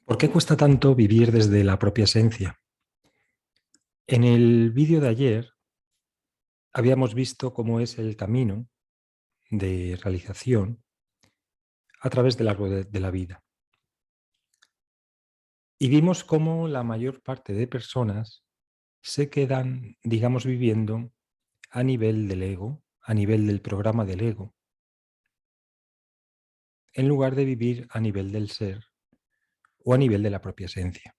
¿Por qué cuesta tanto vivir desde la propia esencia? En el vídeo de ayer habíamos visto cómo es el camino de realización a través del árbol de la vida. Y vimos cómo la mayor parte de personas se quedan, digamos, viviendo a nivel del ego, a nivel del programa del ego, en lugar de vivir a nivel del ser o a nivel de la propia esencia.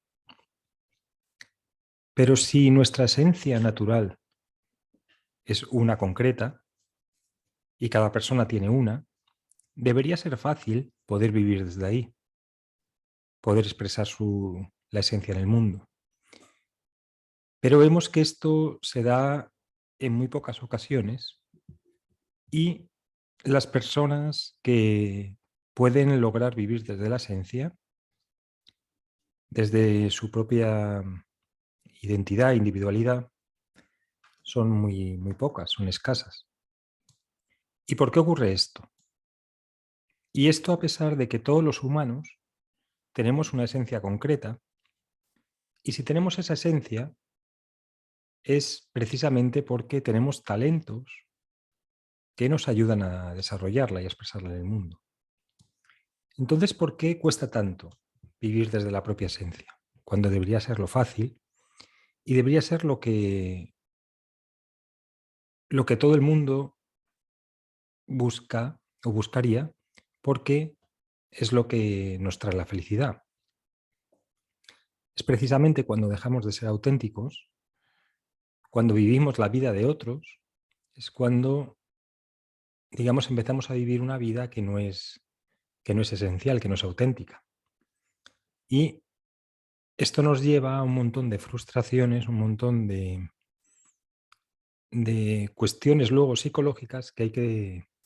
Pero si nuestra esencia natural es una concreta y cada persona tiene una, debería ser fácil poder vivir desde ahí, poder expresar la esencia en el mundo. Pero vemos que esto se da en muy pocas ocasiones y las personas que pueden lograr vivir desde la esencia, desde su propia identidad, individualidad, son muy pocas, son escasas. ¿Y por qué ocurre esto? Y esto a pesar de que todos los humanos tenemos una esencia concreta, y si tenemos esa esencia es precisamente porque tenemos talentos que nos ayudan a desarrollarla y a expresarla en el mundo. Entonces, ¿por qué cuesta tanto vivir desde la propia esencia? Cuando debería ser lo fácil y debería ser lo que todo el mundo busca o buscaría, porque es lo que nos trae la felicidad. Es precisamente cuando dejamos de ser auténticos, cuando vivimos la vida de otros, es cuando, digamos, empezamos a vivir una vida que no es esencial, que no es auténtica. Y esto nos lleva a un montón de frustraciones, un montón de cuestiones luego psicológicas que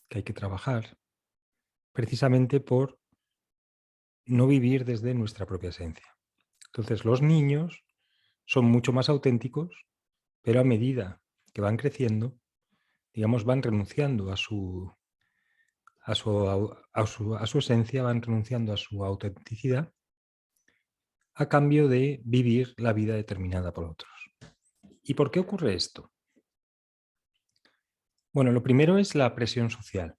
hay que trabajar, precisamente por no vivir desde nuestra propia esencia. Entonces, los niños son mucho más auténticos, pero a medida que van creciendo, digamos, van renunciando a su esencia, van renunciando a su autenticidad a cambio de vivir la vida determinada por otros. ¿Y por qué ocurre esto? Bueno, lo primero es la presión social.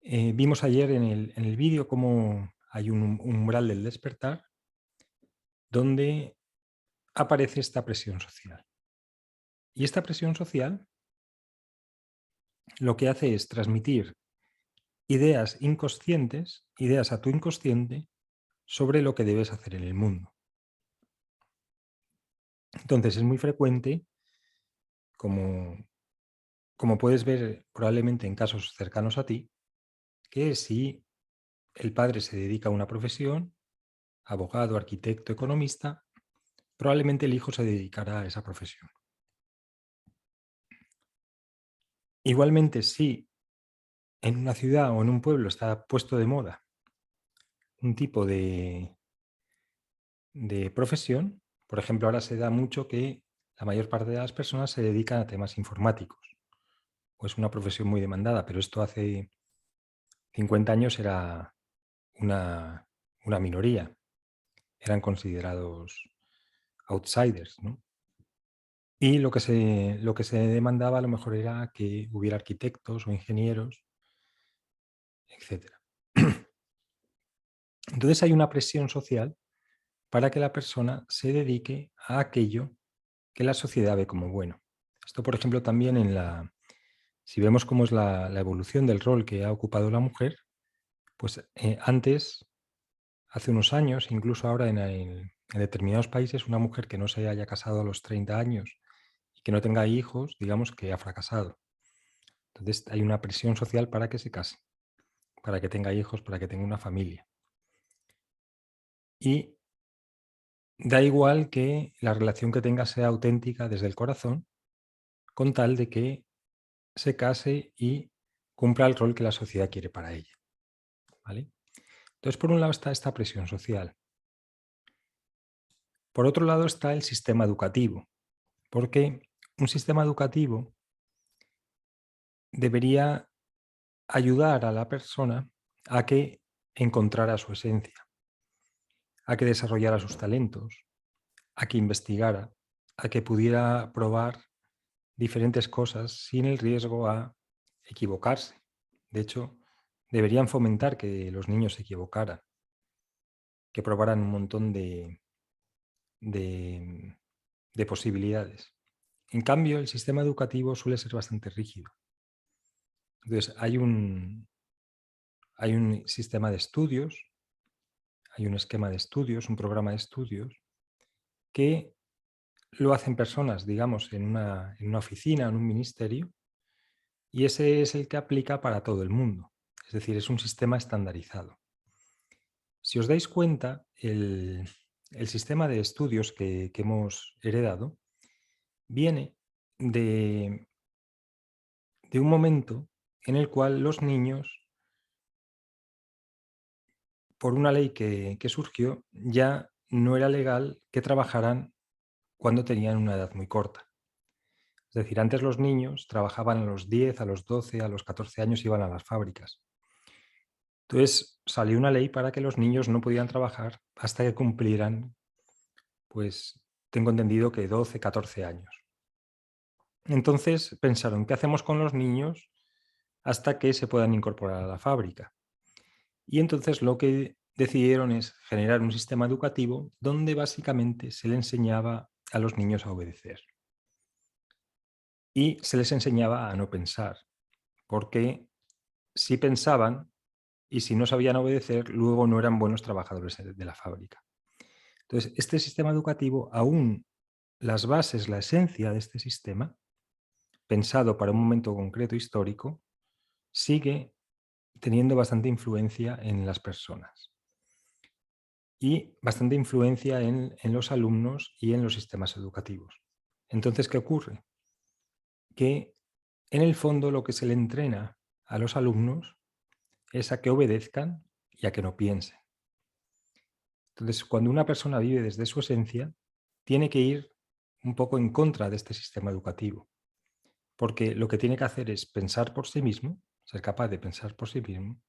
Vimos ayer en el vídeo cómo hay un umbral del despertar donde aparece esta presión social. Y esta presión social lo que hace es transmitir ideas inconscientes, ideas a tu inconsciente sobre lo que debes hacer en el mundo. Entonces es muy frecuente, como, como puedes ver probablemente en casos cercanos a ti, que si el padre se dedica a una profesión, abogado, arquitecto, economista, probablemente el hijo se dedicará a esa profesión. Igualmente, si en una ciudad o en un pueblo está puesto de moda un tipo de profesión, por ejemplo, ahora se da mucho que la mayor parte de las personas se dedican a temas informáticos, o es una profesión muy demandada, pero esto hace 50 años era una minoría, eran considerados outsiders, ¿no? Y lo que se demandaba a lo mejor era que hubiera arquitectos o ingenieros, etcétera. Entonces hay una presión social para que la persona se dedique a aquello que la sociedad ve como bueno. Esto, por ejemplo, también si vemos cómo es la evolución del rol que ha ocupado la mujer, pues antes, hace unos años, incluso ahora en determinados países, una mujer que no se haya casado a los 30 años y que no tenga hijos, digamos que ha fracasado. Entonces hay una presión social para que se case, para que tenga hijos, para que tenga una familia. Y da igual que la relación que tenga sea auténtica desde el corazón, con tal de que se case y cumpla el rol que la sociedad quiere para ella, ¿vale? Entonces, por un lado está esta presión social. Por otro lado está el sistema educativo, porque un sistema educativo debería ayudar a la persona a que encontrara su esencia. a que desarrollara sus talentos, a que investigara, a que pudiera probar diferentes cosas sin el riesgo a equivocarse. De hecho, deberían fomentar que los niños se equivocaran, que probaran un montón de, de posibilidades. En cambio, el sistema educativo suele ser bastante rígido. Entonces, hay un sistema de estudios, hay un esquema de estudios, un programa de estudios, que lo hacen personas, digamos, en una oficina, en un ministerio, y ese es el que aplica para todo el mundo. Es decir, es un sistema estandarizado. Si os dais cuenta, el sistema de estudios que hemos heredado viene de un momento en el cual los niños, por una ley que surgió, ya no era legal que trabajaran cuando tenían una edad muy corta. Es decir, antes los niños trabajaban a los 10, a los 12, a los 14 años, iban a las fábricas. Entonces salió una ley para que los niños no podían trabajar hasta que cumplieran, pues tengo entendido que 12, 14 años. Entonces pensaron, ¿qué hacemos con los niños hasta que se puedan incorporar a la fábrica? Y entonces lo que decidieron es generar un sistema educativo donde básicamente se le enseñaba a los niños a obedecer. Y se les enseñaba a no pensar, porque si pensaban y si no sabían obedecer, luego no eran buenos trabajadores de la fábrica. Entonces, este sistema educativo, aún las bases, la esencia de este sistema, pensado para un momento concreto histórico, sigue teniendo bastante influencia en las personas y bastante influencia en los alumnos y en los sistemas educativos. Entonces, ¿qué ocurre? Que en el fondo lo que se le entrena a los alumnos es a que obedezcan y a que no piensen. Entonces, cuando una persona vive desde su esencia, tiene que ir un poco en contra de este sistema educativo, porque lo que tiene que hacer es pensar por sí mismo, ser capaz de pensar por sí mismo,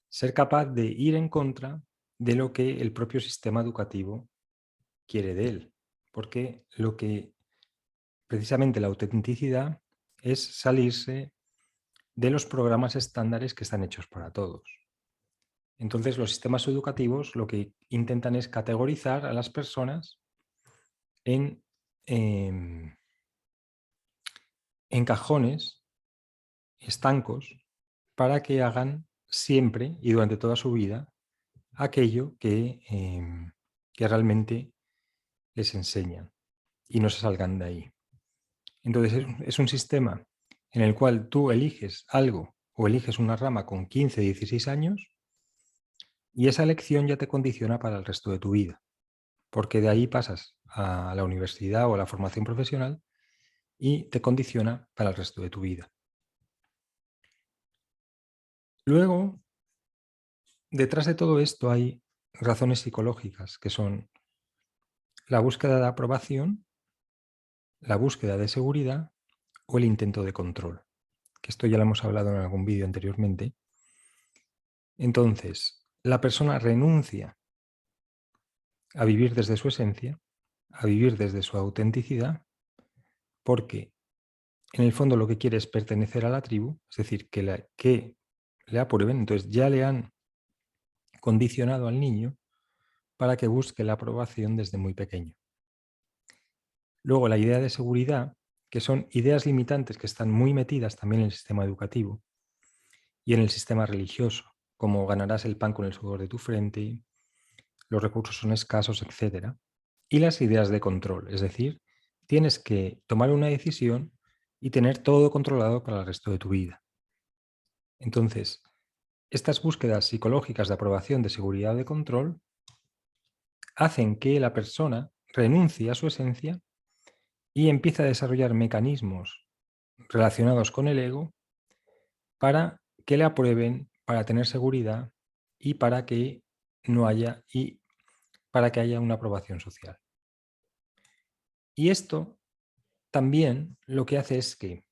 ser capaz de ir en contra de lo que el propio sistema educativo quiere de él, porque lo que precisamente la autenticidad es salirse de los programas estándares que están hechos para todos. Entonces, los sistemas educativos lo que intentan es categorizar a las personas en, em, en cajones estancos para que hagan siempre y durante toda su vida aquello que realmente les enseñan y no se salgan de ahí. Entonces es un sistema en el cual tú eliges algo o eliges una rama con 15, 16 años y esa elección ya te condiciona para el resto de tu vida, porque de ahí pasas a la universidad o a la formación profesional y te condiciona para el resto de tu vida. Luego, detrás de todo esto hay razones psicológicas, que son la búsqueda de aprobación, la búsqueda de seguridad o el intento de control, que esto ya lo hemos hablado en algún vídeo anteriormente. Entonces, la persona renuncia a vivir desde su esencia, a vivir desde su autenticidad, porque en el fondo lo que quiere es pertenecer a la tribu, es decir, que le aprueben. Entonces ya le han condicionado al niño para que busque la aprobación desde muy pequeño. Luego la idea de seguridad, que son ideas limitantes que están muy metidas también en el sistema educativo y en el sistema religioso, como ganarás el pan con el sudor de tu frente, los recursos son escasos, etc. Y las ideas de control, es decir, tienes que tomar una decisión y tener todo controlado para el resto de tu vida. Entonces, estas búsquedas psicológicas de aprobación, de seguridad o de control hacen que la persona renuncie a su esencia y empiece a desarrollar mecanismos relacionados con el ego para que le aprueben, para tener seguridad y para que no haya y para que haya una aprobación social. Y esto también lo que hace es que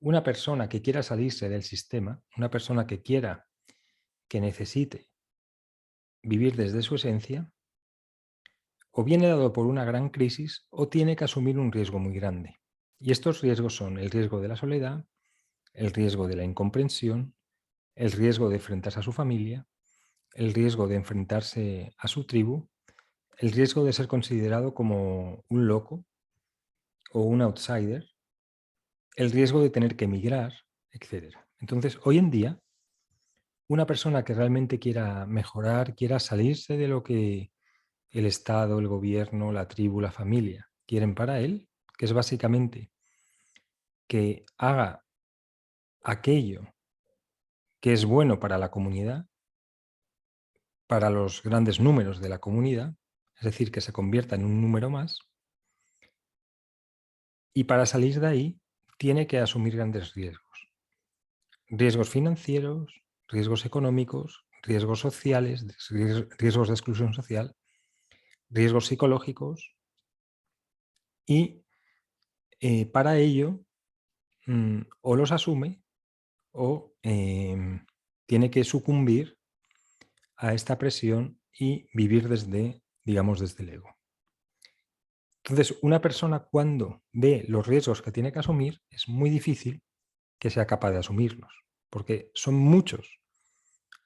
una persona que quiera salirse del sistema, una persona que necesite vivir desde su esencia, o viene dado por una gran crisis o tiene que asumir un riesgo muy grande. Y estos riesgos son el riesgo de la soledad, el riesgo de la incomprensión, el riesgo de enfrentarse a su familia, el riesgo de enfrentarse a su tribu, el riesgo de ser considerado como un loco o un outsider, el riesgo de tener que emigrar, etc. Entonces, hoy en día, una persona que realmente quiera mejorar, quiera salirse de lo que el Estado, el gobierno, la tribu, la familia quieren para él, que es básicamente que haga aquello que es bueno para la comunidad, para los grandes números de la comunidad, es decir, que se convierta en un número más, y para salir de ahí tiene que asumir grandes riesgos. Riesgos financieros, riesgos económicos, riesgos sociales, riesgos de exclusión social, riesgos psicológicos y para ello o los asume o tiene que sucumbir a esta presión y vivir desde, digamos, desde el ego. Entonces, una persona cuando ve los riesgos que tiene que asumir, es muy difícil que sea capaz de asumirlos, porque son muchos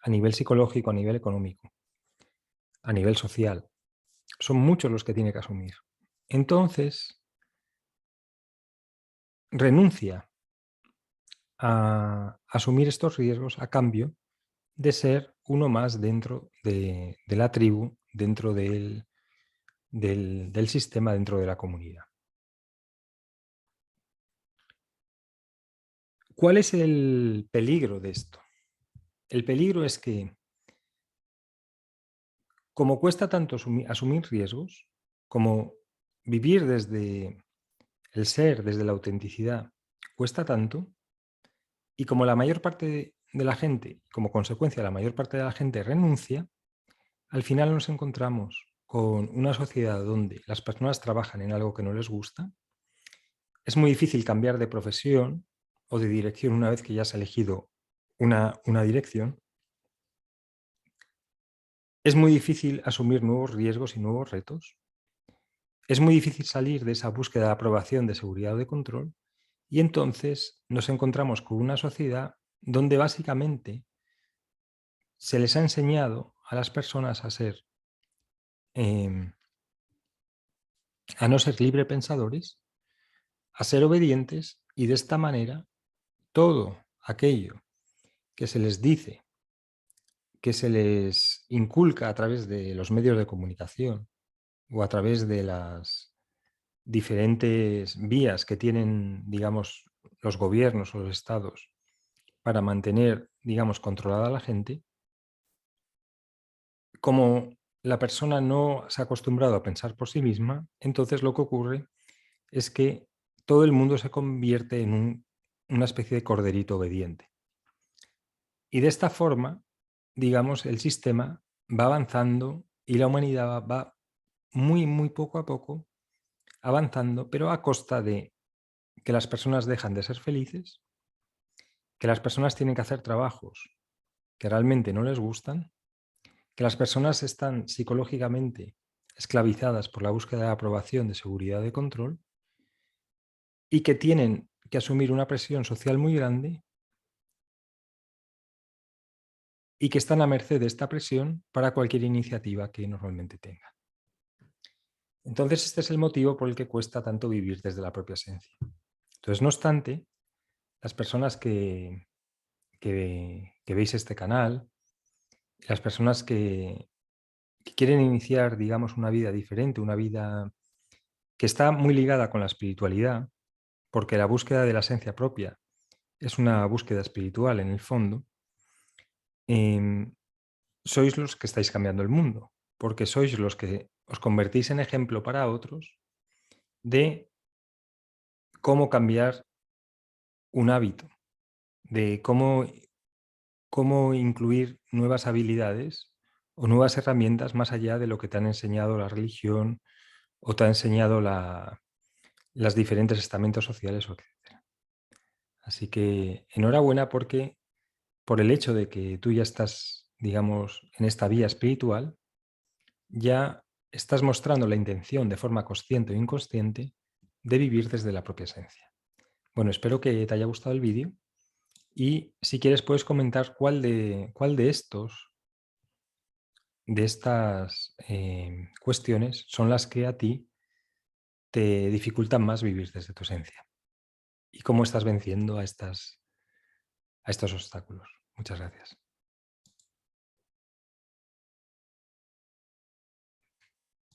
a nivel psicológico, a nivel económico, a nivel social. Son muchos los que tiene que asumir. Entonces, renuncia a asumir estos riesgos a cambio de ser uno más dentro de la tribu, dentro del sistema, dentro de la comunidad. ¿Cuál es el peligro de esto? El peligro es que, como cuesta tanto asumir riesgos, como vivir desde el ser, desde la autenticidad, cuesta tanto, y como la mayor parte de la gente, como consecuencia la mayor parte de la gente renuncia, al final nos encontramos con una sociedad donde las personas trabajan en algo que no les gusta. Es muy difícil cambiar de profesión o de dirección una vez que ya has elegido una dirección. Es muy difícil asumir nuevos riesgos y nuevos retos. Es muy difícil salir de esa búsqueda de aprobación, de seguridad o de control. Y entonces nos encontramos con una sociedad donde básicamente se les ha enseñado a las personas eh, a no ser librepensadores, a ser obedientes y de esta manera todo aquello que se les dice, que se les inculca a través de los medios de comunicación o a través de las diferentes vías que tienen, digamos, los gobiernos o los estados para mantener, digamos, controlada a la gente, como la persona no se ha acostumbrado a pensar por sí misma, entonces lo que ocurre es que todo el mundo se convierte en una especie de corderito obediente. Y de esta forma, digamos, el sistema va avanzando y la humanidad va muy, muy poco a poco avanzando, pero a costa de que las personas dejan de ser felices, que las personas tienen que hacer trabajos que realmente no les gustan, que las personas están psicológicamente esclavizadas por la búsqueda de aprobación, de seguridad, de control, y que tienen que asumir una presión social muy grande y que están a merced de esta presión para cualquier iniciativa que normalmente tengan. Entonces, este es el motivo por el que cuesta tanto vivir desde la propia esencia. Entonces, no obstante, las personas que veis este canal, las personas que quieren iniciar, digamos, una vida diferente, una vida que está muy ligada con la espiritualidad, porque la búsqueda de la esencia propia es una búsqueda espiritual en el fondo, sois los que estáis cambiando el mundo, porque sois los que os convertís en ejemplo para otros de cómo cambiar un hábito, de cómo incluir nuevas habilidades o nuevas herramientas más allá de lo que te han enseñado la religión o te ha enseñado las diferentes estamentos sociales, etc. Así que enhorabuena porque por el hecho de que tú ya estás, digamos, en esta vía espiritual, ya estás mostrando la intención de forma consciente o inconsciente de vivir desde la propia esencia. Bueno, espero que te haya gustado el vídeo y si quieres puedes comentar cuál de estas cuestiones son las que a ti te dificultan más vivir desde tu esencia y cómo estás venciendo a estos obstáculos. Muchas gracias.